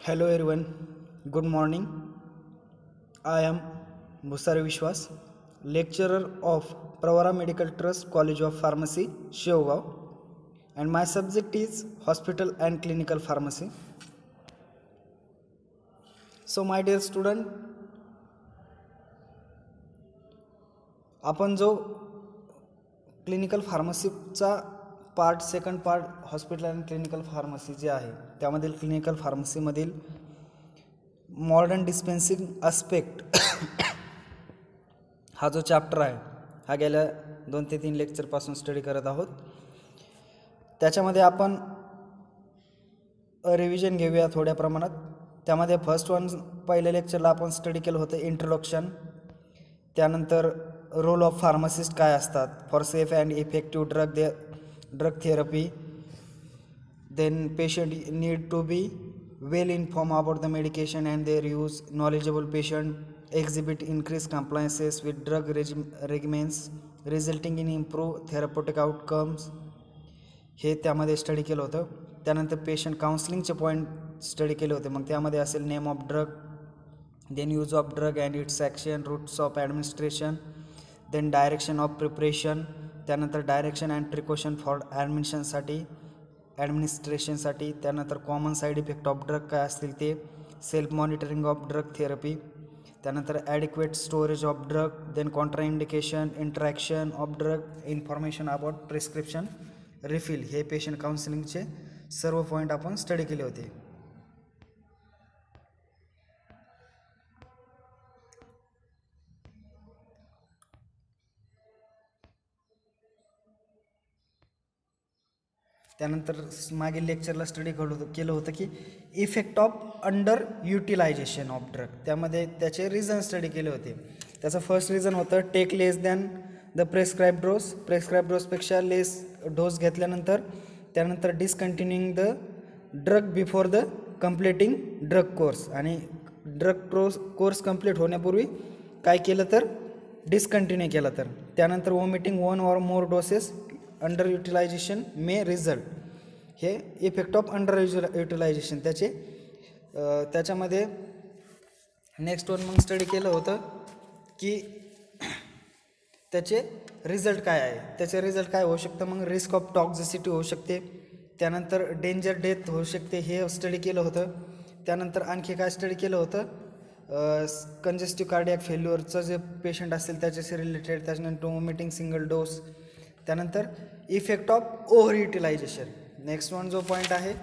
Hello everyone, good morning. I am Musari Vishwas, lecturer of Pravara Medical Trust College of Pharmacy, Sheogaon, and my subject is Hospital and Clinical Pharmacy. So my dear student, आपण जो clinical फार्मसीचा second part hospital and clinical pharmacy जे आहे त्यामधील clinical फार्मसीमधील modern dispensing aspect हा जो chapter आहे हा गेल्या 2 ते 3 लेक्चरपासून स्टडी करत आहोत. त्याच्यामध्ये आपण रिव्हिजन घेऊया थोड्या प्रमाणात. त्यामध्ये फर्स्ट वन पहिल्या लेक्चरला आपण स्टडी केलं होतं इंट्रोडक्शन. त्यानंतर रोल ऑफ फार्मासिस्ट काय असतात for safe and effective drug therapy. Then patient need to be well informed about the medication and their use. Knowledgeable patient exhibit increased compliances with drug regimens resulting in improved therapeutic outcomes. हे त्यामध्ये study केलं होतं. त्यानंतर patient काउन्सिलिंगचे point study केले होते. मग त्यामध्ये असेल name of drug, then use of drug and its action, routes of administration, then direction of preparation, त्यानंतर डायरेक्शन अँड प्रिकॉशन फॉर ॲडमिनिस्ट्रेशनसाठी, त्यानंतर common side effect of drug काय असतील ते, self monitoring of drug therapy, त्यानंतर adequate storage of drug, then contraindication, interaction of drug, information about prescription refill. हे patient काउन्सिलिंगचे सर्व पॉईंट आपण स्टडी केले होते. त्यानंतर मागील लेक्चरला स्टडी केलं होतं की effect of under utilisation of drug. त्यामध्ये त्याचे रिझन स्टडी केले होते. त्याचं फर्स्ट रिझन होतं take less than the prescribe डोसपेक्षा लेस डोस घेतल्यानंतर, त्यानंतर discontinuing the drug before the completing drug course, आणि ड्रग कोर्स कंप्लीट होण्यापूर्वी काय केलं तर डिस्कंटिन्यू केलं तर. त्यानंतर vomiting 1 or more doses under utilisation may result. हे इफेक्ट ऑफ अंडर युटिलायझेशन त्याच्यामध्ये नेक्स्ट वन मग स्टडी केलं होतं की त्याचे रिझल्ट काय आहे. त्याचे रिझल्ट काय होऊ शकतं, मग रिस्क ऑफ टॉक्झिसिटी होऊ शकते, त्यानंतर डेंजर डेथ होऊ शकते, हे स्टडी केलं होतं. त्यानंतर आणखी काय स्टडी केलं होतं, कंजेस्टिव्ह कार्डियक फेल्युअरचं जे पेशंट असेल त्याच्याशी रिलेटेड, त्याच्यानंतर वॉमिटिंग सिंगल डोस, त्यानंतर effect of over utilisation. Next one जो पॉईंट आहे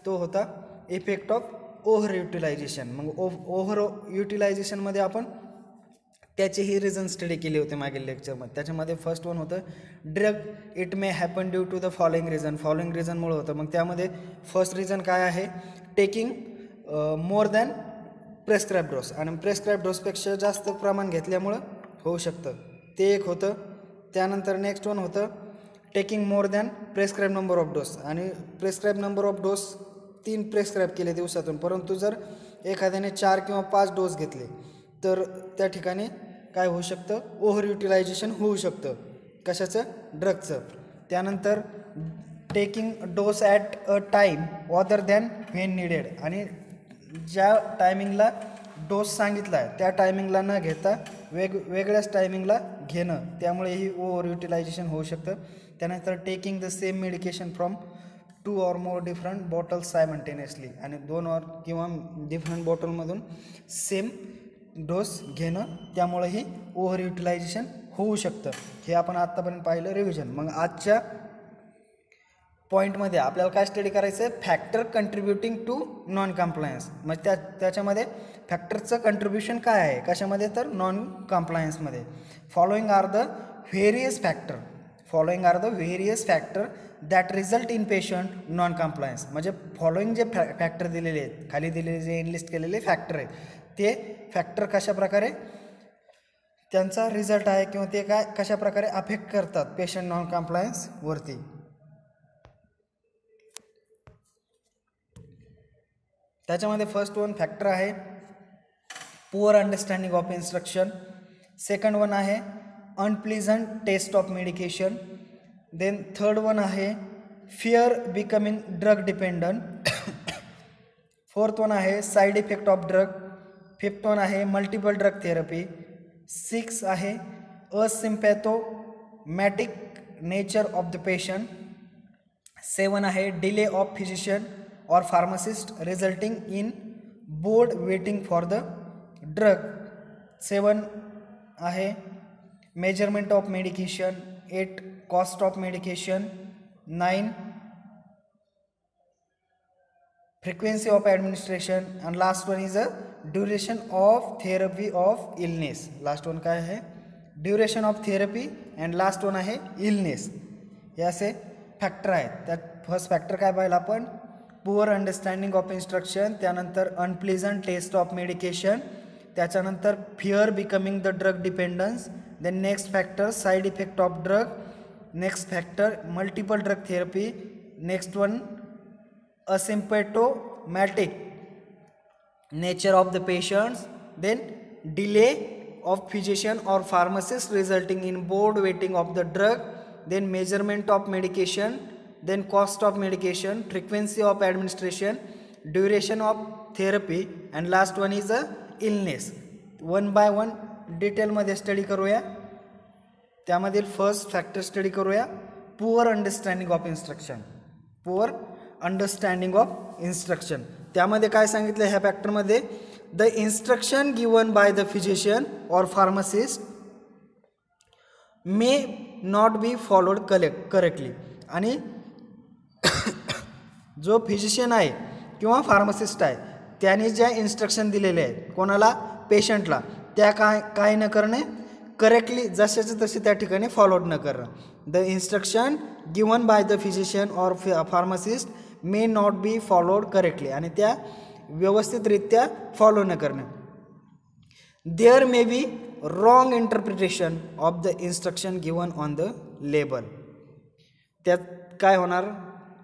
तो होता इफेक्ट ऑफ ओव्हर युटिलायझेशन. मग ओव्हर युटिलायझेशनमध्ये आपण त्याचेही रिझन स्टडी केले होते मागील लेक्चरमध्ये. त्याच्यामध्ये फर्स्ट वन होतं drug it may happen due to the following रिझनमुळे होतं. मग त्यामध्ये फर्स्ट रिझन काय आहे, taking more than prescribe dose, आणि प्रेस्क्राईब डोसपेक्षा जास्त प्रमाण घेतल्यामुळं होऊ शकतं, ते एक होतं. त्यानंतर नेक्स्ट वन होतं taking more than prescribe number of dose, आणि prescribe number of dose 3 prescribe केले दिवसातून, परंतु जर एखाद्याने 4 किंवा 5 डोस घेतले तर त्या ठिकाणी काय होऊ शकतं, ओव्हर युटिलायझेशन होऊ शकतं. कशाचं, ड्रगचं. त्यानंतर taking dose at a time other than when needed, आणि ज्या टायमिंगला डोस सांगितला आहे त्या टायमिंगला न घेता वेगळ्याच टायमिंगला घेणं, त्यामुळेही ओव्हर युटिलायझेशन होऊ शकतं. त्यानंतर taking the same medication from 2 or more different bottles simultaneously, आणि 2 or किंवा डिफरंट बॉटलमधून सेम डोस घेणं, त्यामुळेही ओव्हर युटिलायझेशन होऊ शकतं. हे आपण आत्तापर्यंत पाहिलं रिव्हिजन. मग आजच्या पॉईंटमध्ये आपल्याला काय स्टडी करायचं आहे, factor contributing to non compliance. मग त्याच्यामध्ये फॅक्टरचं कंट्रीब्युशन काय आहे, कशामध्ये तर नॉन कम्प्लायन्समध्ये. Following are the various factor that result in patient non compliance. म्हणजे फॉलोइंग जे फॅक्टर दिलेले आहेत, खाली दिलेले जे एनलिस्ट केलेले फॅक्टर आहेत, ते फॅक्टर कशाप्रकारे त्यांचा रिझल्ट आहे किंवा ते कशाप्रकारे अफेक्ट करतात पेशंट नॉन कम्प्लायन्सवरती. त्याच्यामध्ये फर्स्ट वन फॅक्टर आहे poor understanding of instruction. Second one आहे unpleasant taste of medication. Then third one आहे fear becoming drug dependent. Fourth one आहे side effect of drug. Fifth one आहे multiple drug therapy. 6 आहे asymptomatic nature of the patient. 7 आहे delay of physician और pharmacist resulting in board waiting for the drug. 7 आहे measurement of medication. 8 cost of medication. 9 frequency of administration and last one is a duration of therapy of illness. last one काय आहे duration of therapy and last one आहे illness. हे असे factor आहेत. त्यात first factor काय पाहिलं आपण पुअर अंडरस्टँडिंग ऑफ इन्स्ट्रक्शन, त्यानंतर अनप्लेझंट टेस्ट ऑफ मेडिकेशन, त्याच्यानंतर fear becoming the drug dependence, then next factor side effect of drug, next factor multiple drug therapy, next one asymptomatic nature of the patients, then delay of physician or pharmacist resulting in board waiting of the drug, then measurement of medication, then cost of medication, frequency of administration, duration of therapy and last one is a illness. One by one डिटेलमध्ये study करूया. त्यामधील first factor study करूया poor understanding of instruction. Poor understanding of instruction त्यामध्ये काय सांगितलं ह्या फॅक्टरमध्ये the instruction given by the physician और pharmacist may not be followed correctly. आणि जो फिजिशियन आहे किंवा फार्मासिस्ट आहे त्याने ज्या इन्स्ट्रक्शन दिलेले आहेत कोणाला पेशंटला त्या काय न करणे करेक्टली जशाचं तसे त्या ठिकाणी फॉलोड न करणं. The instruction given by the physician और pharmacist may not be followed correctly आणि त्या व्यवस्थितरित्या फॉलो न करणे. There may be wrong interpretation of the instruction given on the label. त्यात काय होणार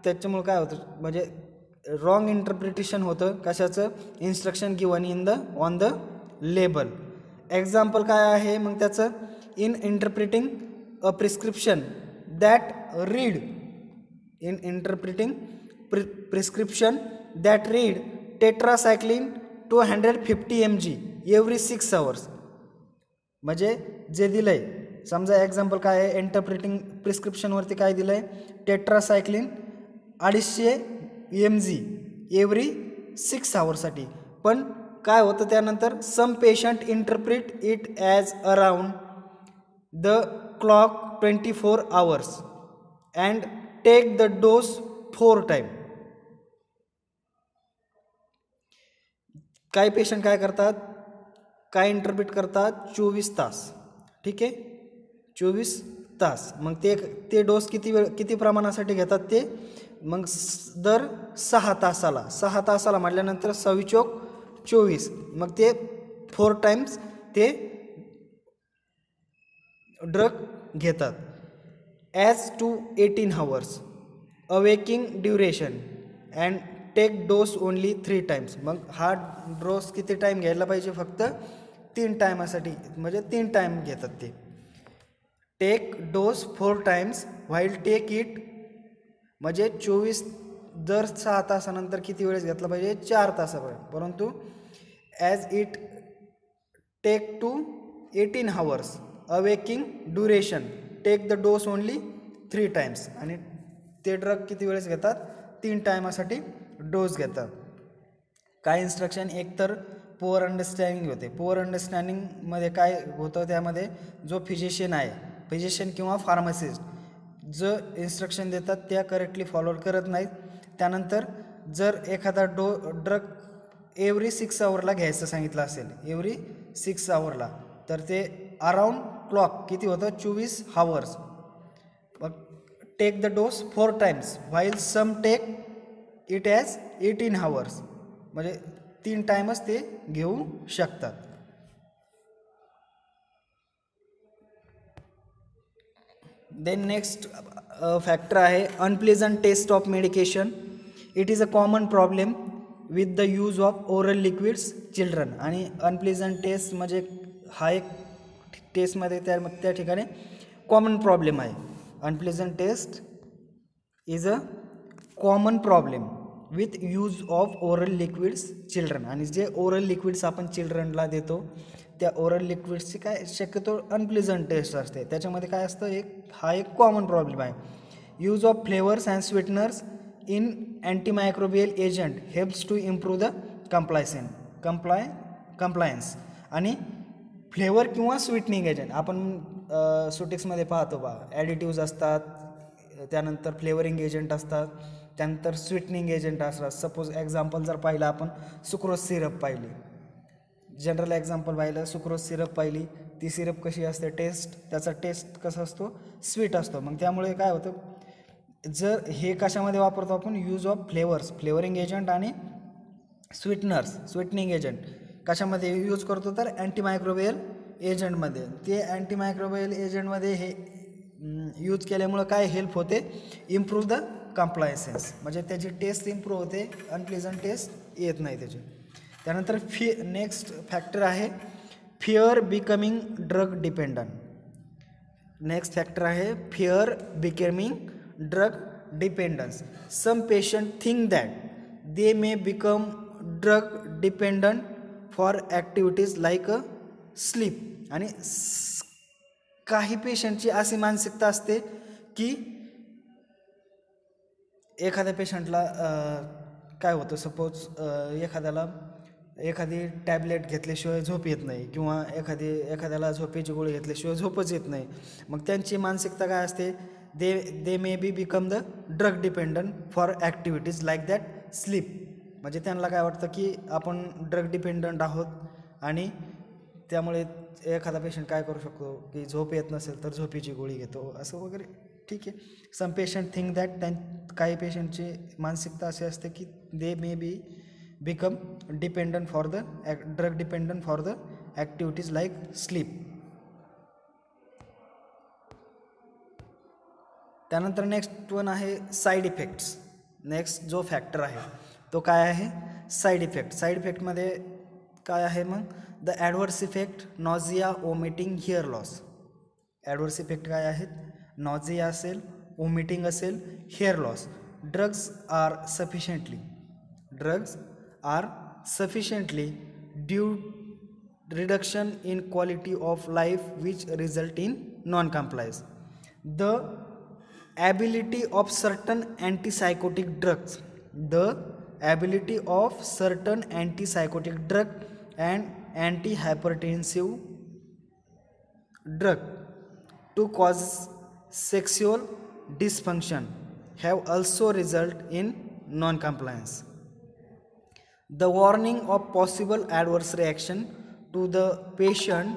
त्याच्यामुळे काय होतं म्हणजे रॉंग इंटरप्रिटेशन होतं कशाचं instruction given on the label. Example काय आहे मग त्याचं in interpreting a prescription that read in interpreting prescription that read tetracycline 250 mg every 6 hours. म्हणजे जे दिलंय समजा एक्झाम्पल काय आहे इंटरप्रिटिंग प्रिस्क्रिप्शनवरती काय दिलंय टेट्रासायक्लिन 250 mg एव्हरी 6 आवर्ससाठी. पण काय होतं त्यानंतर some patient interpret it as around the clock 24 hours and take the dose 4 times. काही पेशंट काय करतात काय इंटरप्रिट करतात 24 तास. ठीक आहे 24 तास. मग ते डोस किती प्रमाणासाठी घेतात ते मग दर 6 तासाला म्हटल्यानंतर 6 चोक 24 मग ते 4 times ते ड्रग घेतात. As to 18 hours awaking duration and take dose only 3 times. मग हा डोस किती टाईम घ्यायला पाहिजे फक्त 3 टायमासाठी म्हणजे 3 टाईम घेतात ते. Take dose 4 times while take it म्हणजे 24 दर 6 तासानंतर किती वेळेस घेतला पाहिजे 4 तासापर्यंत. परंतु as it take to 18 hours awaking duration take the dose only 3 times आणि ते ड्रग किती वेळेस घेतात 3 टायमासाठी डोस घेतात. काय इन्स्ट्रक्शन एकतर पुअर अंडरस्टँडिंग होते. पुअर अंडरस्टँडिंगमध्ये काय होतं त्यामध्ये जो फिजिशियन किंवा फार्मासिस्ट जो इन्स्ट्रक्शन देतात त्या करेक्टली फॉलो करत नाहीत. त्यानंतर जर एखादा ड्रग एव्हरी 6 hourला घ्यायचं सांगितलं असेल एव्हरी 6 hourला तर ते अराउंड क्लॉक किती होतं 24 hours. मग take the dose 4 times while some take it as 18 hours म्हणजे 3 टाइमच ते घेऊ शकतात. देन नेक्स्ट फॅक्टर आहे unpleasant taste of medication. It is a common problem with the use of oral liquids children. आणि अनप्लेझंट टेस्ट म्हणजे हा एक टेस्टमध्ये त्या ठिकाणी कॉमन प्रॉब्लेम आहे. Unpleasant taste is a common problem with use of oral liquids children. आणि जे ओरल लिक्विड्स आपण चिल्ड्रनला देतो त्या ओरल लिक्विड्सची काय शक्यतो अनप्लेझंट टेस्ट असते. त्याच्यामध्ये काय असतं, हा एक कॉमन प्रॉब्लेम आहे. Use of flavours and sweeteners in antimicrobial agent helps to improve the compliance. आणि फ्लेवर किंवा स्वीटनिंग एजंट आपण सुटिक्समध्ये पाहतो ॲडिटिव्ज असतात, त्यानंतर फ्लेवरिंग एजंट असतात, त्यानंतर स्वीटनिंग एजंट असतात. सपोज एक्झाम्पल जर पाहिलं आपण सुक्रोज सिरप पाहिली, जनरल एक्झाम्पल पाहिलं सुक्रोज सिरप पाहिली, ती सिरप कशी असते, त्याचा टेस्ट कसा असतो, स्वीट असतो. मग त्यामुळे काय होतं, जर हे कशामध्ये वापरतो आपण, यूज ऑफ फ्लेवरिंग एजंट आणि स्वीटनिंग एजंट कशामध्ये यूज करतो, तर अँटीमायक्रोबियल एजंटमध्ये. ते अँटीमायक्रोबियल एजंटमध्ये हे यूज केल्यामुळं काय हेल्प होते, इम्प्रूव्ह द कंप्लायन्सेस, म्हणजे त्याची टेस्ट इम्प्रूव्ह होते, अनप्लेझंट टेस्ट येत नाही त्याची. त्यानंतर नेक्स्ट फॅक्टर आहे fear becoming drug dependent. Next factor आहे fear becoming drug dependence. Some patient think that they may become drug dependent for activities like a sleep. आणि काही पेशंटची अशी मानसिकता असते की एखाद्या पेशंटला काय होतं, सपोज एखादी टॅबलेट घेतल्याशिवाय झोप येत नाही किंवा एखाद्याला झोपेची गोळी घेतल्याशिवाय झोपच येत नाही. मग त्यांची मानसिकता काय असते, they may be become the drug dependent for activities like that sleep. म्हणजे त्यांना काय वाटतं की आपण ड्रग डिपेंडंट आहोत आणि त्यामुळे एखादा पेशंट काय करू शकतो की झोप येत नसेल तर झोपेची गोळी घेतो असं वगैरे. ठीक आहे, सम पेशंट थिंक दॅट, काही पेशंटची मानसिकता अशी असते की they may be become dependent for the drug dependent for the activities like sleep. त्यानंतर नेक्स्ट वन आहे साईड इफेक्ट्स. नेक्स्ट जो फॅक्टर आहे तो काय आहे, साईड इफेक्ट. साईड इफेक्टमध्ये काय आहे मग, the adverse effect nausea, vomiting, hair loss. Adverse effect काय आहेत, नॉझिया असेल, वॉमिटिंग असेल, hair loss. Drugs are sufficiently due reduction in quality of life which result in non compliance. The ability of certain antipsychotic drugs and antihypertensive drug to cause sexual dysfunction have also resulted in non-compliance. The warning of possible adverse reaction to the patient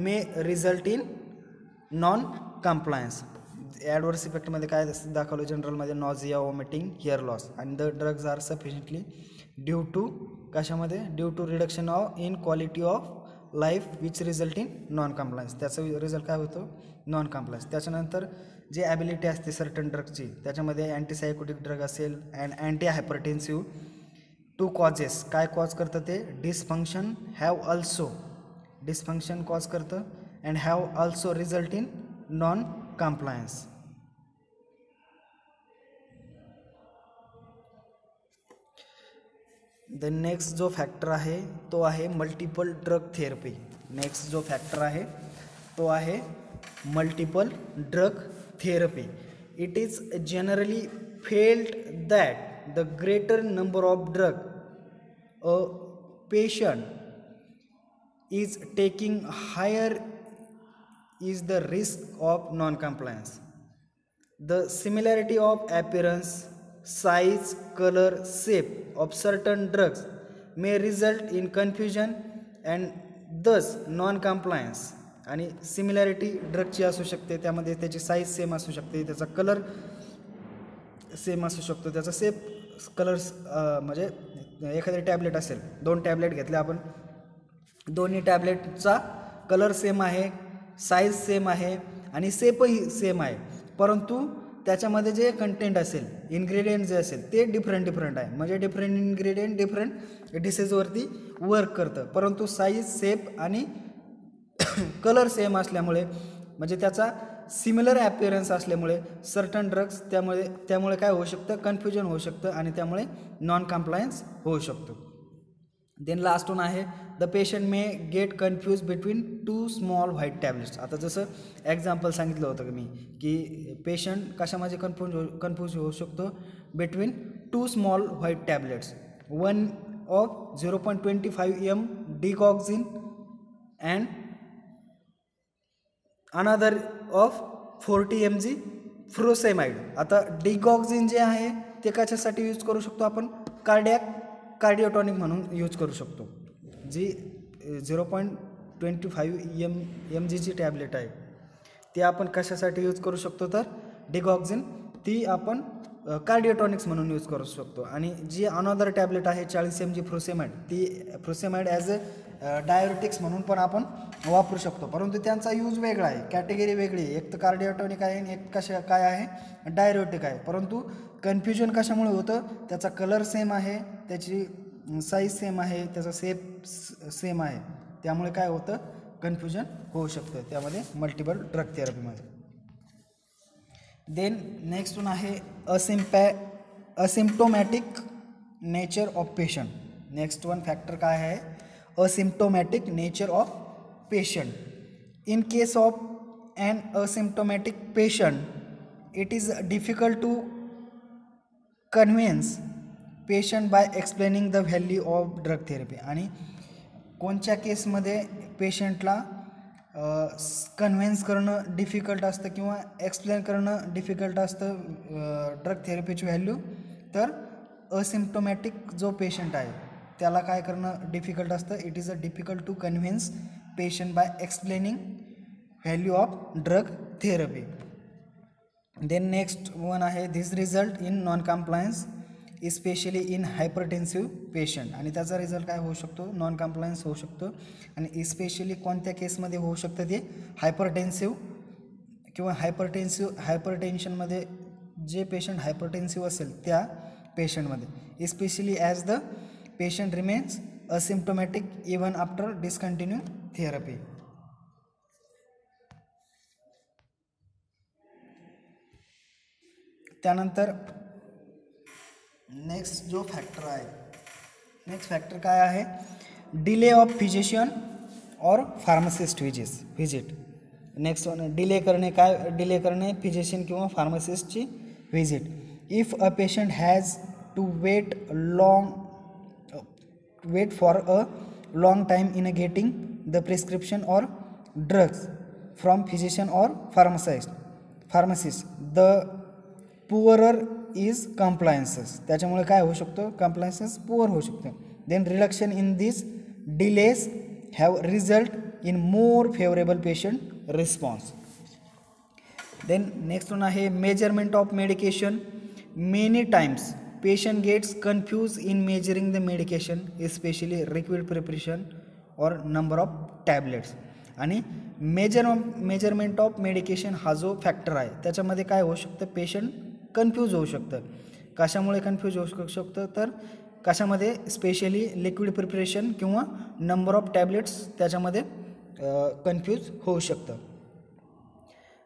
may result in non-compliance. Adverse इफेक्टमध्ये काय दाखवलं जनरलमध्ये, nausea, vomiting, hair loss. आणि the drugs are sufficiently due to कशामध्ये, due to reduction in quality of life which result in non compliance. त्याचा result काय होतो, non compliance. त्याच्यानंतर जे ॲबिलिटी असते सर्टन ड्रगची, त्याच्यामध्ये अँटीसायकोटिक ड्रग असेल and anti hypertensive. To causes काय कॉज करतं, ते डिसफंक्शन कॉज करतं and have also result in non compliance. The next जो फॅक्टर आहे तो आहे मल्टिपल ड्रग थेरपी. नेक्स्ट जो फॅक्टर आहे तो आहे multiple drug therapy. It is generally felt that the greater number of drug a patient is taking higher is the risk of non-compliance. The similarity of appearance, size, color, shape of certain drugs may result in confusion and thus non-compliance. आणि similarity ड्रगची असू शकते, त्यामध्ये त्याची size same असू शकते, त्याचा colour same असू शकतो, त्याचा शेप कलर म्हणजे एखादी टॅबलेट असेल, 2 टॅबलेट घेतले आपण, दोन्ही टॅबलेटचा कलर सेम आहे, साईज सेम आहे आणि शेपही सेम आहे, परंतु त्याच्यामध्ये जे कंटेंट असेल, इन्ग्रेडियंट जे असेल ते डिफरंट आहे. म्हणजे डिफरंट इन्ग्रेडियंट डिफरंट डिसीजवरती वर्क करतं, परंतु साईज, शेप आणि कलर सेम असल्यामुळे म्हणजे त्याचा सिमिलर ॲपिअरन्स असल्यामुळे सर्टन ड्रग्स त्यामुळे काय होऊ शकतं, कन्फ्युजन होऊ शकतं आणि त्यामुळे नॉन कम्प्लायन्स होऊ शकतो. देन लास्ट वन आहे the patient may get confuse between two small white tablets. आता जसं एक्झाम्पल सांगितलं होतं मी की पेशंट कशामध्ये कन्फ्यूज होऊ शकतो, between two small white tablets, one of 0.25 m digoxin and another of 40 mg furosemide. आता डिगॉक्झिन जे आहे ते कशासाठी यूज करू शकतो आपण, कार्डिओटॉनिक म्हणून यूज करू शकतो. जी 0.25 mg ची टॅबलेट आहे ती आपण कशासाठी यूज करू शकतो, तर डिगॉक्झिन ती आपण कार्डिओटॉनिक्स म्हणून यूज करू शकतो. आणि जी अनदर टॅबलेट आहे 40 mg फ्रोसेमाइड, ती फ्रोसेमाइड ॲज अ डायरेटिक्स म्हणून पण आपण वापरू शकतो. परंतु त्यांचा यूज वेगळा आहे, कॅटेगरी वेगळी आहे. एक तर कार्डिओटॉनिक आहे आणि एक काय आहे, डायरेटिक आहे. परंतु कन्फ्युजन कशामुळे होतं, त्याचा कलर सेम आहे, त्याची साईज सेम आहे, त्याचा शेप सेम आहे, त्यामुळे काय होतं, कन्फ्युजन होऊ शकतं त्यामध्ये मल्टिपल ड्रग थेरपीमध्ये. देन नेक्स्ट वन आहे asymptomatic nature of patient. Next one factor काय आहे, asymptomatic nature of patient. In case of an asymptomatic patient it is difficult to convince patient by explaining the value of drug therapy. आणि कोणत्या केसमध्ये पेशंटला convince करणं difficult असतं किंवा explain करणं डिफिकल्ट असतं ड्रग थेरपीची व्हॅल्यू, तर असिम्प्टोमॅटिक जो पेशंट आहे त्याला काय करणं डिफिकल्ट असतं. It is a difficult to convince patient by explaining value of drug therapy. Then next one आहे this result in non compliance especially in hypertensive patient. आणि त्याचा रिझल्ट काय होऊ शकतो, नॉन कम्प्लायन्स होऊ शकतो. आणि इस्पेशली कोणत्या केसमध्ये होऊ शकतं, ते हायपरटेन्सिव्ह किंवा हायपरटेन्शनमध्ये जे पेशंट हायपरटेन्सिव्ह असेल त्या पेशंटमध्ये, especially as the patient remains asymptomatic even after discontinue therapy. त्यानंतर नेक्स्ट जो फॅक्टर आहे, नेक्स्ट फॅक्टर काय आहे, डिले ऑफ फिजिशियन और pharmacist visit. Next one delay करणे फिजिशियन किंवा फार्मासिस्टची visit. If a patient has to wait for a long time in getting the prescription और ड्रग्स फ्रॉम फिजिशियन और pharmacist the poorer is compliances. त्याच्यामुळे काय होऊ शकतो, कम्प्लायन्सेस पुअर होऊ शकतो. Then reduction in this delays have result in more favourable patient response. Then next one आहे measurement of medication. Many times patient gets confuse in measuring the medication especially liquid preparation और number of tablets. आणि measurement of medication हा जो factor आहे त्याच्यामध्ये काय होऊ शकतं, पेशंट कन्फ्यूज होऊ शकतं. कशामुळे कन्फ्यूज होऊ शकतं, तर कशामध्ये, स्पेशली लिक्विड प्रिपरेशन किंवा नंबर ऑफ टॅबलेट्स त्याच्यामध्ये कन्फ्यूज होऊ शकतं.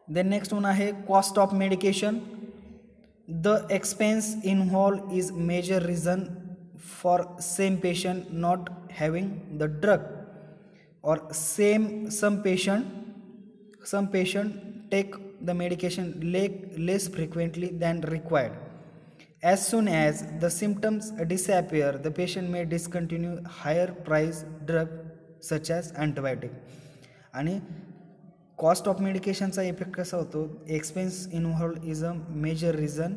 देन नेक्स्ट वन आहे cost of medication. The expense involve is major reason for same patient not having the drug or some patient take the medication less frequently than required. As soon as the symptoms disappear, the patient may discontinue higher price drug such as antibiotic. आणि cost of मेडिकेशनचा effect कसा होतो, expense involve is a major reason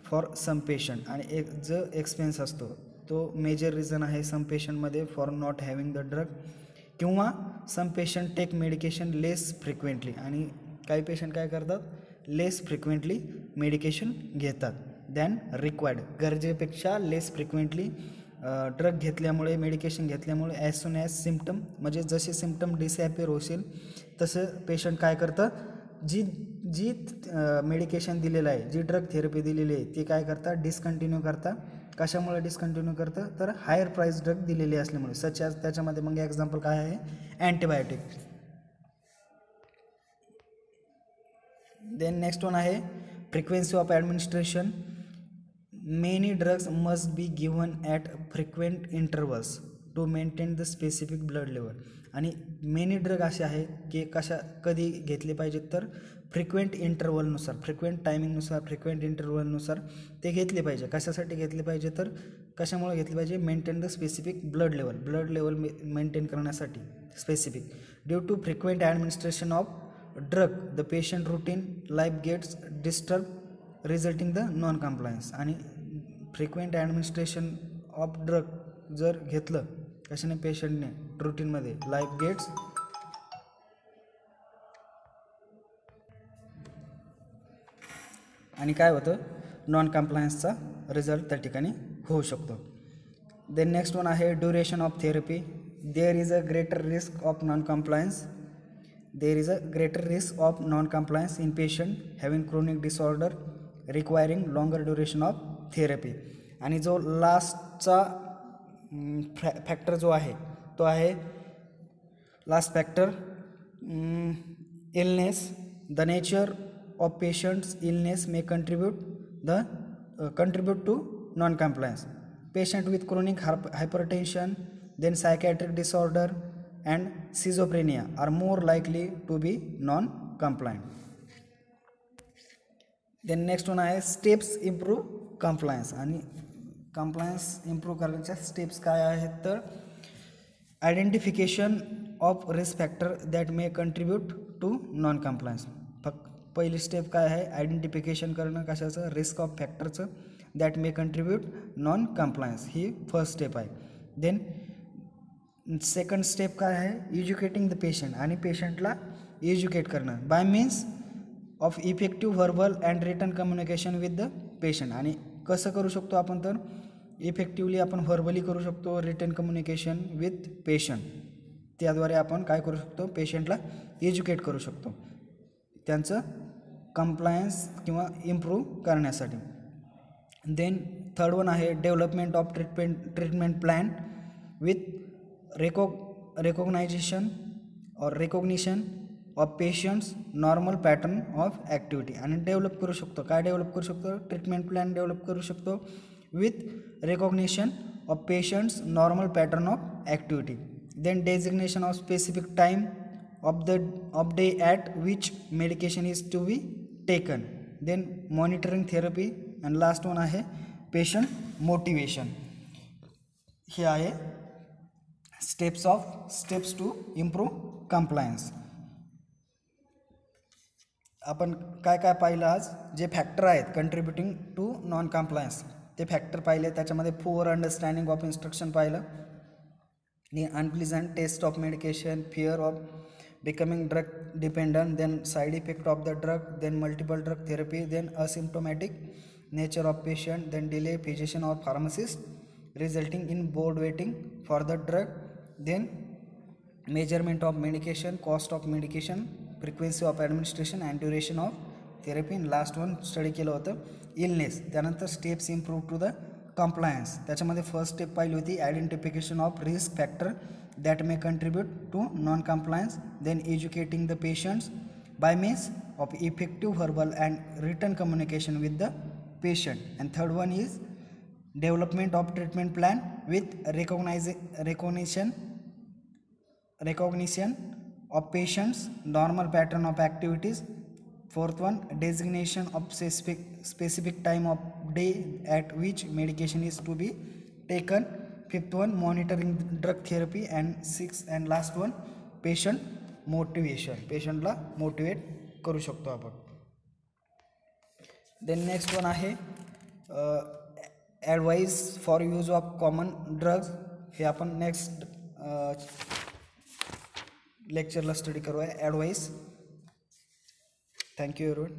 for some patient. आणि एक जो expense असतो तो major reason आहे सम पेशंटमध्ये for not having the drug, किंवा some patient take medication less frequently. आणि काही पेशंट काय करतात, लेस फ्रिक्वेंटली मेडिकेशन घेतात दॅन रिक्वायर्ड. गरजेपेक्षा लेस फ्रिक्वेंटली ड्रग घेतल्यामुळे, मेडिकेशन घेतल्यामुळे ॲज सून ॲज सिम्पटम, म्हणजे जसे सिम्पटम डिसॲपिअर होतील तसं पेशंट काय करतं, जी मेडिकेशन दिलेलं आहे, जी ड्रग थेरपी दिलेली आहे ती काय करतात, डिस्कंटिन्यू करतात. कशामुळे डिस्कंटिन्यू करतं, तर हायर प्राईस ड्रग दिलेली असल्यामुळे. सच ॲज त्याच्यामध्ये मग एक्झाम्पल काय आहे, अँटीबायोटिक. देन नेक्स्ट वन आहे frequency of administration. Many drugs must be given at frequent intervals to maintain the specific blood level. आणि मेनी ड्रग असे आहे की कधी घेतले पाहिजेत तर फ्रिक्वेंट इंटरवलनुसार, फ्रिक्वेंट टायमिंगनुसार, फ्रिक्वेंट इंटरवलनुसार ते घेतले पाहिजे. कशासाठी घेतले पाहिजे तर कशामुळे घेतले पाहिजे, maintain the specific blood level maintain करण्यासाठी specific. Due to frequent administration of drug the patient routine life gets disturb resulting the non compliance. आणि फ्रिक्वेंट ॲडमिनिस्ट्रेशन ऑफ ड्रग जर घेतलं कशाने, पेशंटने रुटीनमध्ये, लाईफ गेट्स आणि काय होतं, नॉन कम्प्लायन्सचा रिझल्ट त्या ठिकाणी होऊ शकतो. देन नेक्स्ट वन आहे duration of therapy. There is a greater risk of non compliance. There is a greater risk of non compliance in patient having chronic disorder requiring longer duration of therapy. आणि जो लास्टचा factor जो आहे तो आहे last factor illness. The nature of patient's illness may contribute to non-compliance. Patient with chronic hypertension, then psychiatric disorder and schizophrenia are more likely to be non-compliant. Then next one is steps improve compliance. आणि compliance improve करण्याच्या steps काय आहेत तर identification of risk factor that may contribute to non-compliance. पहिली step काय आहे, identification करणं कशाचं, रिस्क ऑफ फॅक्टरचं, that may contribute non compliance, ही फर्स्ट स्टेप आहे. देन सेकंड स्टेप काय आहे, एज्युकेटिंग द पेशंट. आणि पेशंटला एज्युकेट करणं by means of effective verbal and written communication with the patient. आणि कसं करू शकतो आपण तर इफेक्टिव्हली आपण व्हर्बली करू शकतो, रिटन कम्युनिकेशन विथ पेशंट, त्याद्वारे आपण काय करू शकतो, पेशंटला एज्युकेट करू शकतो त्यांचं कम्प्लायन्स किंवा इम्प्रूव्ह करण्यासाठी. देन थर्ड वन आहे development of treatment plan with recognisation और recognition of patients normal pattern of activity. आणि डेव्हलप करू शकतो, काय डेव्हलप करू शकतो, ट्रीटमेंट प्लॅन डेव्हलप करू शकतो with recognition of patients normal pattern of activity. Then designation of specific time of day at which medication is to be taken. Then monitoring therapy and last one आहे patient motivation. हे आहे steps to improve compliance. आपण काय काय पाहिलं आज, जे factor आहेत कंट्रीब्युटिंग टू नॉन कम्प्लायन्स ते फॅक्टर पाहिले. त्याच्यामध्ये पुअर अंडरस्टँडिंग ऑफ इन्स्ट्रक्शन पाहिलं, unpleasant taste of medication, fear of becoming drug dependent, then side effect of the drug, then multiple drug therapy, then asymptomatic nature of patient, then delay physician or pharmacist resulting in board waiting for the drug, then measurement of medication, cost of medication, frequency of administration and duration of therapy. and last one study केलं होतं illness. त्यानंतर steps improve to the compliance. त्याच्यामध्ये first step पाहिली होती identification of risk factor that may contribute to non-compliance, then educating the patients by means of effective verbal and written communication with the patient. And third one is development of treatment plan with recognition of patients normal pattern of activities. Fourth one, designation of specific time of day at which medication is to be taken. Fifth one, monitoring drug therapy. and sixth and last one, patient motivation. पेशंटला motivate करू शकतो आपण. Then next one आहे advice for use of common drugs. हे आपण next लेक्चरला study करूया advice. Thank you everyone.